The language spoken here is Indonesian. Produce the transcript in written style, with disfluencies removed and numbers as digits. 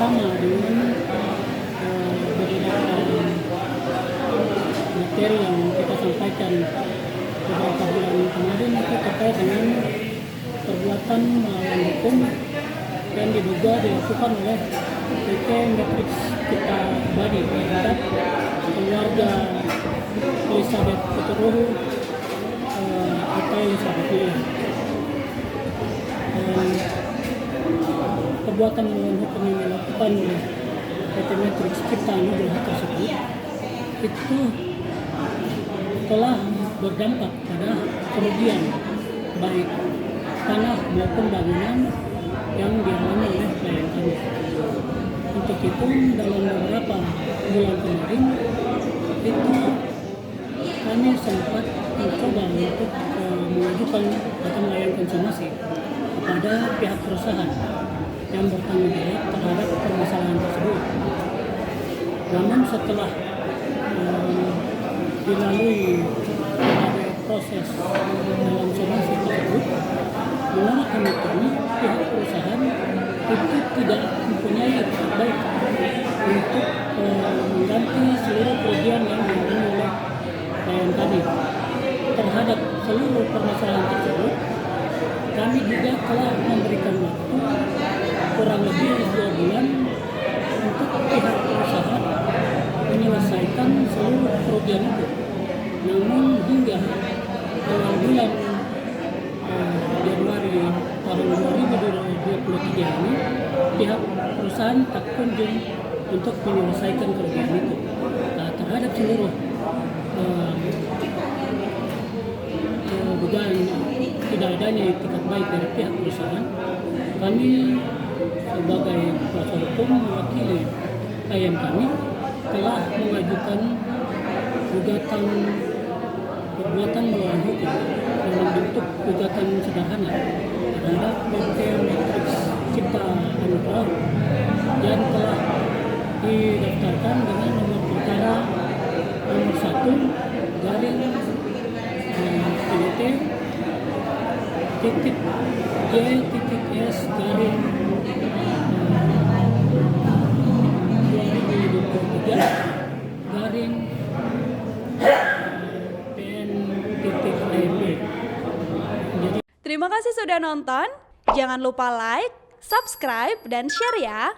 sama dengan beberapa materi yang kita sampaikan beberapa bulan kemarin itu terkait dengan perbuatan melawan hukum yang diduga dilakukan oleh PT Matrix Cipta Abadi terhadap keluarga Elizabeth Peteruhu atau Elizabeth Lia. Perbuatan melawan hukum yang dilakukan oleh PT Matrix Cipta Nugraha tersebut itu telah berdampak pada kerugian baik tanah maupun bangunan yang dialami oleh klien kami. Untuk itu dalam beberapa bulan kemarin itu kami sempat mencoba untuk mengajukan atau melayangkan somasi kepada pihak perusahaan yang bertanggung jawab terhadap permasalahan tersebut. Namun setelah dilalui proses dalam somasi tersebut, menurut kami pihak perusahaan itu tidak mempunyai itikat baik untuk mengganti seluruh kerugian yang dialami oleh klien kami. Terhadap seluruh permasalahan tersebut, kami juga telah memberikan waktu kurang lebih 2 bulan untuk pihak perusahaan menyelesaikan seluruh kerugian itu. Namun hingga awal bulan Januari tahun 2023 ini pihak perusahaan tak kunjung untuk menyelesaikan kerugian itu. Terhadap seluruh dugaan tidak adanya itikat baik dari pihak perusahaan, kami sebagai kuasa hukum mewakili klien kami telah mengajukan gugatan perbuatan melawan hukum dalam bentuk gugatan sederhana terhadap PT Matrix Cipta Nugraha yang telah didaftarkan dengan nomor perkara nomor 1 garing PDT titik J titik S garing 2023 garing PN titik AMB. Terima kasih sudah nonton. Jangan lupa like, subscribe, dan share ya.